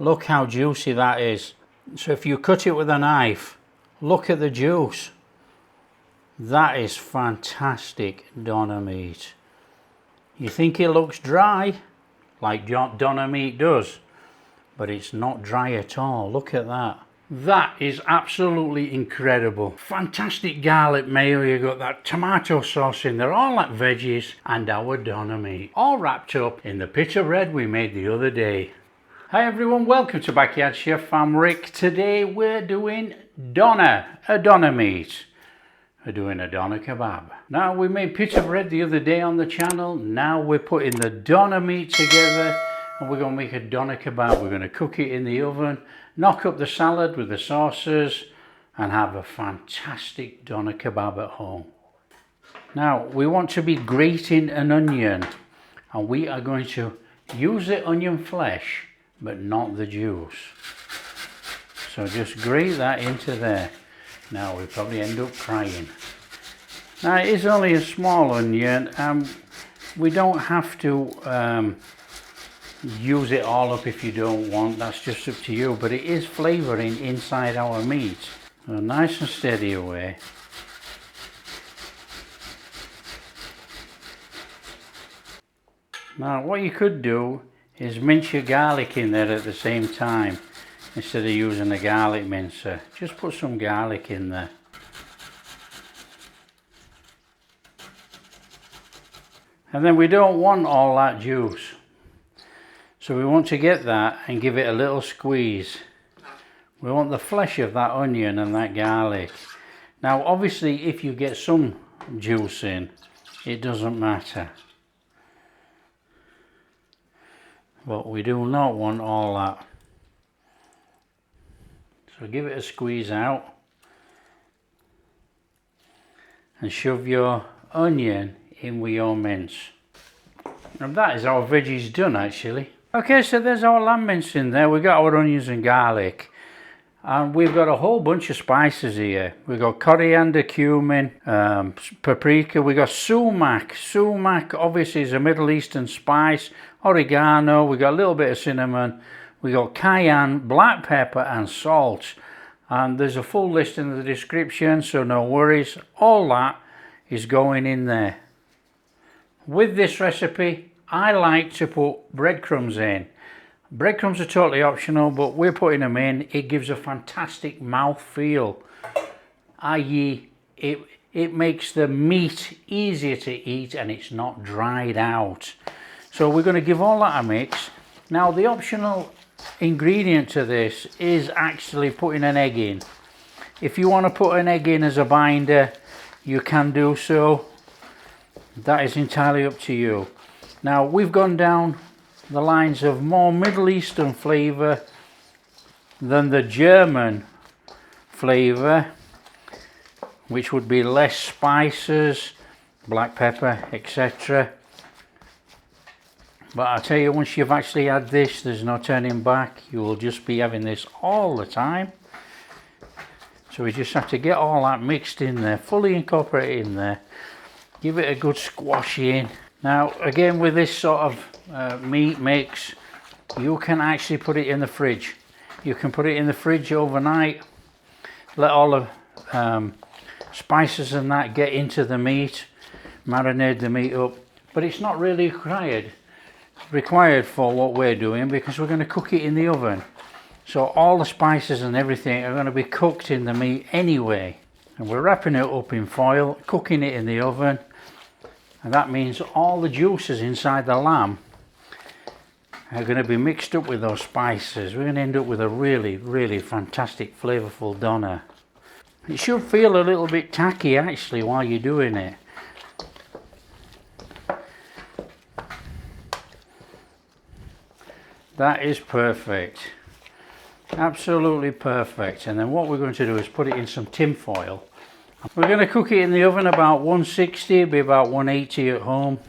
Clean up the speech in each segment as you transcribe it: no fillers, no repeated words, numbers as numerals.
Look how juicy that is. So if you cut it with a knife, look at the juice. That is fantastic doner meat. You think it looks dry, like doner meat does, but it's not dry at all. Look at that. That is absolutely incredible. Fantastic garlic mayo. You got that tomato sauce in there, all that veggies, and our doner meat, all wrapped up in the pita bread we made the other day. Hi everyone, welcome to Backyard Chef. I'm Rick. Today we're doing doner, a doner meat. We're doing a doner kebab. Now, we made pita bread the other day on the channel. Now we're putting the doner meat together and we're going to make a doner kebab. We're going to cook it in the oven, knock up the salad with the sauces, and have a fantastic doner kebab at home. Now, we want to be grating an onion, and we are going to use the onion flesh but not the juice. So just grate that into there. Now we probably end up crying. Now it is only a small onion, and we don't have to use it all up if you don't want. That's just up to you, but it is flavouring inside our meat. So nice and steady away. Now what you could do is mince your garlic in there at the same time instead of using a garlic mincer. Just put some garlic in there. And then we don't want all that juice, so we want to get that and give it a little squeeze. We want the flesh of that onion and that garlic. Now obviously if you get some juice in, it doesn't matter. But we do not want all that. So give it a squeeze out and shove your onion in with your mince. And that is our veggies done actually. Okay, so there's our lamb mince in there. We've got our onions and garlic. And we've got a whole bunch of spices here. We've got coriander, cumin, paprika. We've got sumac. Sumac obviously is a Middle Eastern spice. Oregano. We've got a little bit of cinnamon. We've got cayenne, black pepper and salt. And there's a full list in the description, so no worries. All that is going in there. With this recipe, I like to put breadcrumbs in. Breadcrumbs are totally optional, but we're putting them in. It gives a fantastic mouth feel, i.e. it makes the meat easier to eat and it's not dried out. So we're going to give all that a mix. Now the optional ingredient to this is actually putting an egg in. If you want to put an egg in as a binder, you can do so. That is entirely up to you. Now we've gone down the lines of more Middle Eastern flavour than the German flavour, which would be less spices, black pepper, etc. But I tell you, once you've actually had this, there's no turning back. You will just be having this all the time. So we just have to get all that mixed in there, fully incorporated in there. Give it a good squash in. Now again, with this sort of meat mix, you can actually put it in the fridge. You can put it in the fridge overnight, let all the spices and that get into the meat, marinate the meat up, but it's not really required for what we're doing, because we're going to cook it in the oven. So all the spices and everything are going to be cooked in the meat anyway, and we're wrapping it up in foil, cooking it in the oven. And that means all the juices inside the lamb are going to be mixed up with those spices. We're going to end up with a really, really fantastic flavourful doner. It should feel a little bit tacky actually while you're doing it. That is perfect. Absolutely perfect. And then what we're going to do is put it in some tin foil. We're going to cook it in the oven about 160, be about 180 at home,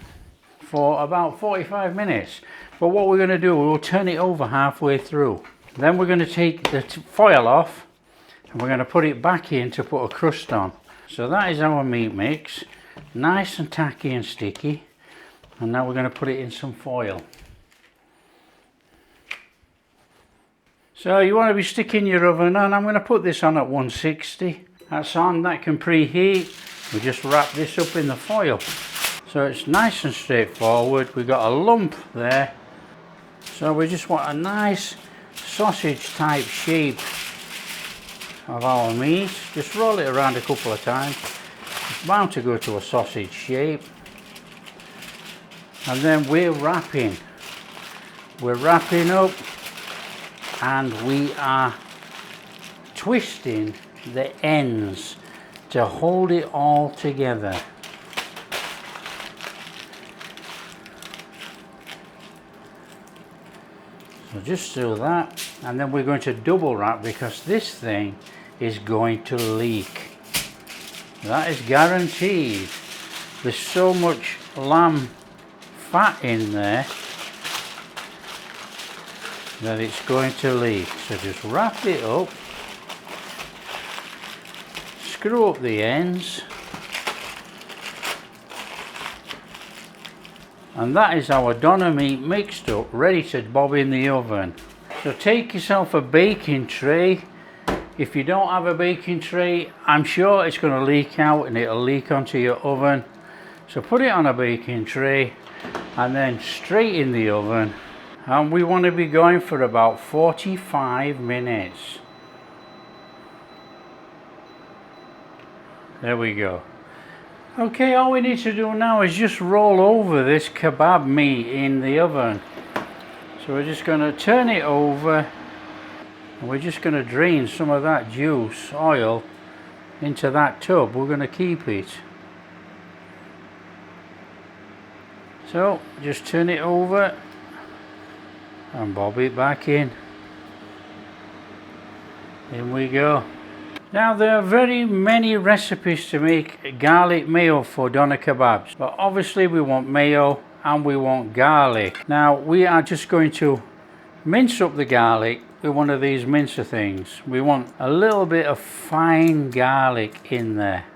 for about 45 minutes. But what we're going to do, we'll turn it over halfway through. Then we're going to take the foil off and we're going to put it back in to put a crust on. So that is our meat mix, nice and tacky and sticky. And now we're going to put it in some foil. So you want to be sticking your oven on. I'm going to put this on at 160. That's on, that can preheat. We just wrap this up in the foil. So it's nice and straightforward. We've got a lump there. So we just want a nice sausage type shape of our meat. Just roll it around a couple of times. It's bound to go to a sausage shape. And then we're wrapping. We're wrapping up and we are twisting the ends to hold it all together. So just do that, and then we're going to double wrap because this thing is going to leak. That is guaranteed. There's so much lamb fat in there that it's going to leak. So just wrap it up, screw up the ends, and that is our doner meat mixed up, ready to bob in the oven. So take yourself a baking tray. If you don't have a baking tray, I'm sure it's going to leak out and it'll leak onto your oven. So put it on a baking tray and then straight in the oven. And we want to be going for about 45 minutes. There we go. Okay, all we need to do now is just roll over this kebab meat in the oven. So we're just going to turn it over and we're just going to drain some of that juice, oil, into that tub. We're going to keep it. So just turn it over and bob it back in. In we go. Now there are very many recipes to make garlic mayo for doner kebabs, but obviously we want mayo and we want garlic. Now we are just going to mince up the garlic with one of these mincer things. We want a little bit of fine garlic in there.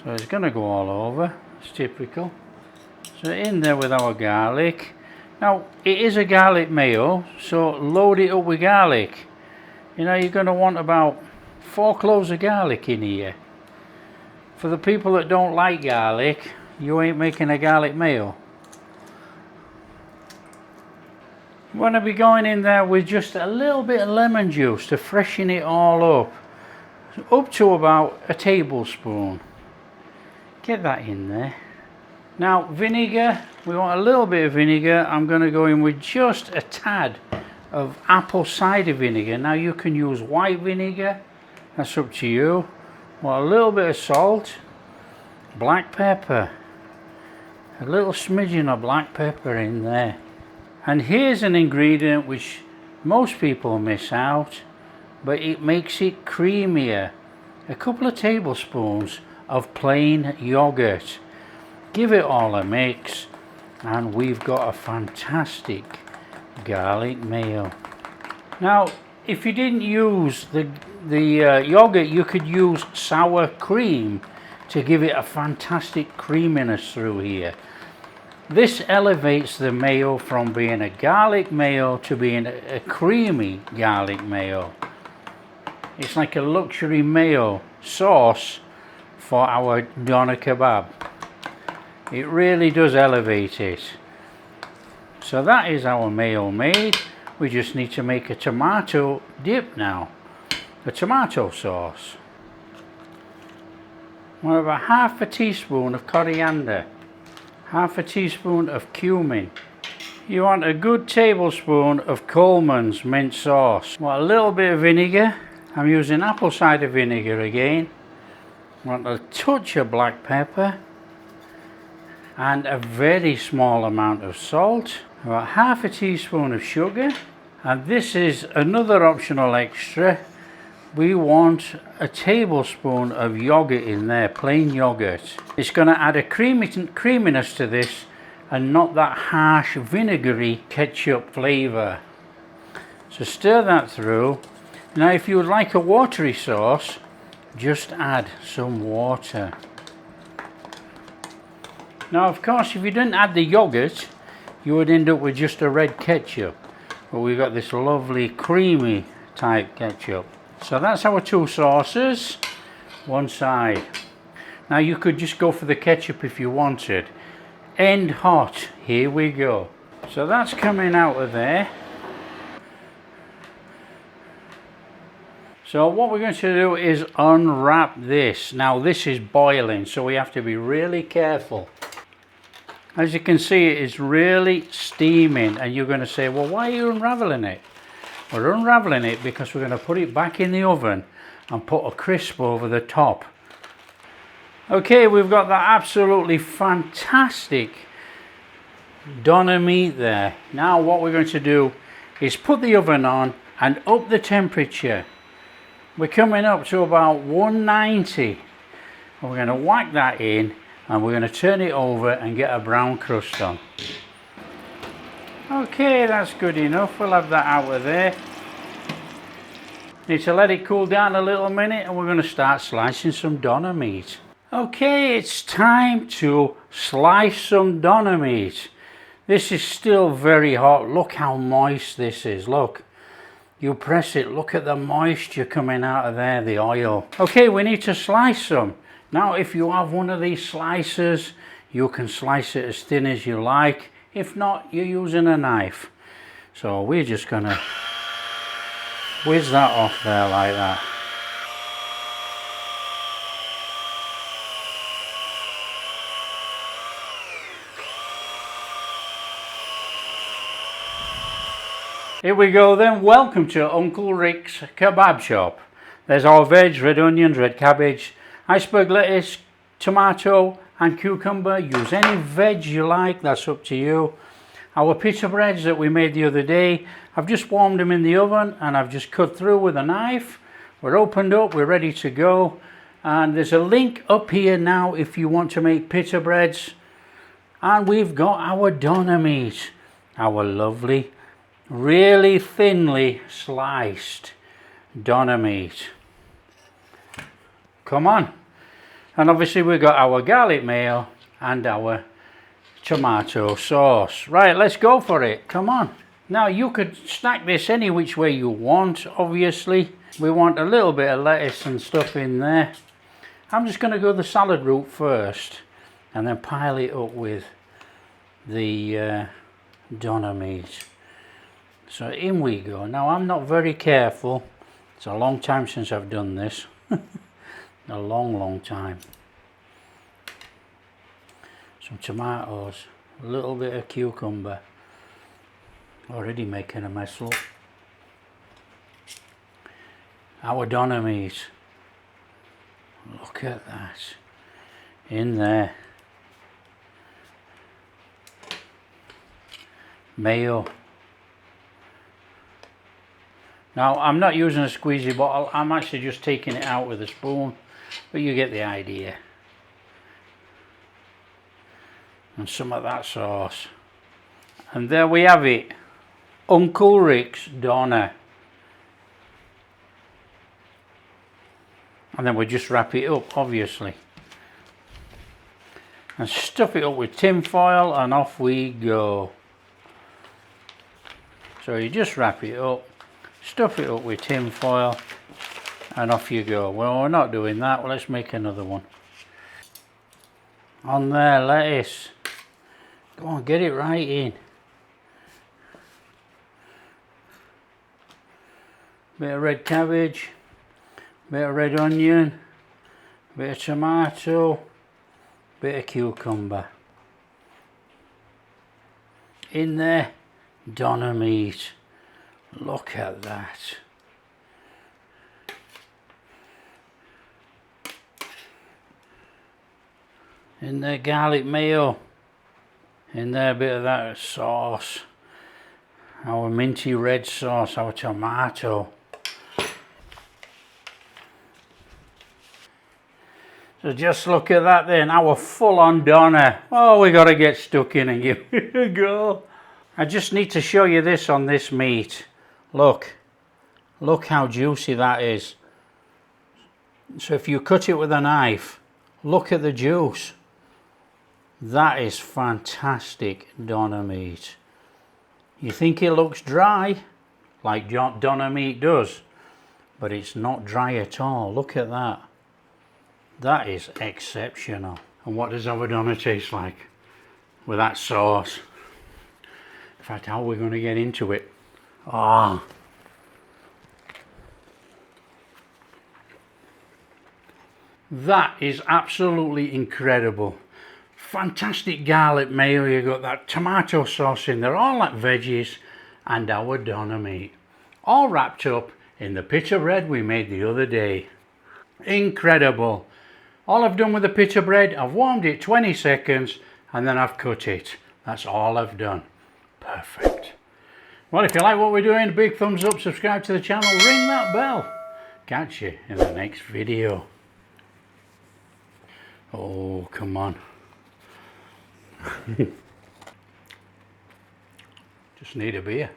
So it's going to go all over, it's typical. So in there with our garlic. Now it is a garlic mayo, so load it up with garlic. You know, you're going to want about 4 cloves of garlic in here. For the people that don't like garlic, you ain't making a garlic mayo. You want to be going in there with just a little bit of lemon juice to freshen it all up to about a tablespoon. Get that in there. Now vinegar, we want a little bit of vinegar. I'm going to go in with just a tad of apple cider vinegar. Now you can use white vinegar, that's up to you. Want a little bit of salt, black pepper, a little smidgen of black pepper in there. And here's an ingredient which most people miss out, but it makes it creamier. A couple of tablespoons of plain yogurt. Give it all a mix and we've got a fantastic garlic mayo. Now if you didn't use the yogurt, you could use sour cream to give it a fantastic creaminess through here. This elevates the mayo from being a garlic mayo to being a creamy garlic mayo. It's like a luxury mayo sauce for our doner kebab. It really does elevate it. So that is our mayo made. We just need to make a tomato dip now. A tomato sauce. We'll have a half a teaspoon of coriander. Half a teaspoon of cumin. You want a good tablespoon of Coleman's mint sauce. Want a little bit of vinegar. I'm using apple cider vinegar again. Want a touch of black pepper. And a very small amount of salt. About half a teaspoon of sugar. And this is another optional extra. We want a tablespoon of yogurt in there, plain yogurt. It's going to add a creaminess to this and not that harsh vinegary ketchup flavour. So stir that through. Now if you would like a watery sauce, just add some water. Now of course if you didn't add the yogurt, you would end up with just a red ketchup. But we've got this lovely creamy type ketchup. So that's our two sauces, one side. Now you could just go for the ketchup if you wanted. End hot, here we go. So that's coming out of there. So what we're going to do is unwrap this. Now this is boiling, so we have to be really careful. As you can see, it is really steaming, and you're going to say, well, why are you unraveling it? We're unraveling it because we're going to put it back in the oven and put a crisp over the top. Okay, we've got that absolutely fantastic doner meat there. Now what we're going to do is put the oven on and up the temperature. We're coming up to about 190. And we're going to whack that in and we're going to turn it over and get a brown crust on. Okay, that's good enough. We'll have that out of there. Need to let it cool down a little minute and we're going to start slicing some doner meat. Okay, it's time to slice some doner meat. This is still very hot. Look how moist this is. Look. You press it, look at the moisture coming out of there, the oil. Okay, we need to slice some. Now if you have one of these slicers, you can slice it as thin as you like. If not, you're using a knife. So we're just gonna whiz that off there like that. Here we go then. Welcome to Uncle Rick's kebab shop. There's our veg, red onions, red cabbage, iceberg lettuce, tomato and cucumber. Use any veg you like, that's up to you. Our pita breads that we made the other day, I've just warmed them in the oven and I've just cut through with a knife. We're opened up, we're ready to go. And there's a link up here now if you want to make pita breads. And we've got our doner meat, our lovely really thinly sliced doner meat. Come on. And obviously we've got our garlic mayo and our tomato sauce. Right, let's go for it. Come on. Now you could snack this any which way you want, obviously. We want a little bit of lettuce and stuff in there. I'm just going to go the salad route first and then pile it up with the doner meat. So in we go. Now I'm not very careful. It's a long time since I've done this. A long time. Some tomatoes, a little bit of cucumber. Already making a mess, look. Our doner meat. Look at that. In there. Mayo. Now I'm not using a squeezy bottle, I'm actually just taking it out with a spoon, but you get the idea. And some of that sauce. And there we have it. Uncle Rick's doner. And then we just wrap it up, obviously. And stuff it up with tin foil and off we go. So you just wrap it up. Stuff it up with tin foil and off you go. Well, we're not doing that. Well, let's make another one. On there, lettuce. Go on, get it right in. Bit of red cabbage, bit of red onion, bit of tomato, bit of cucumber. In there, doner meat. Look at that. In there, garlic mayo. In there, a bit of that sauce. Our minty red sauce, our tomato. So just look at that then, our full-on doner. Oh, we got to get stuck in and give it a go. I just need to show you this on this meat. Look how juicy that is. So if you cut it with a knife, look at the juice. That is fantastic doner meat. You think it looks dry? like doner meat does, but it's not dry at all. Look at that. That is exceptional. And what does our doner taste like with that sauce? In fact, how are we going to get into it? Ah. That is absolutely incredible. Fantastic garlic mayo. You got that tomato sauce in there, all that veggies, and our doner meat, all wrapped up in the pita bread we made the other day. Incredible. All I've done with the pita bread, I've warmed it 20 seconds and then I've cut it. That's all I've done. Perfect. Well, if you like what we're doing, big thumbs up, subscribe to the channel, ring that bell. Catch you in the next video. Oh, come on. Just need a beer.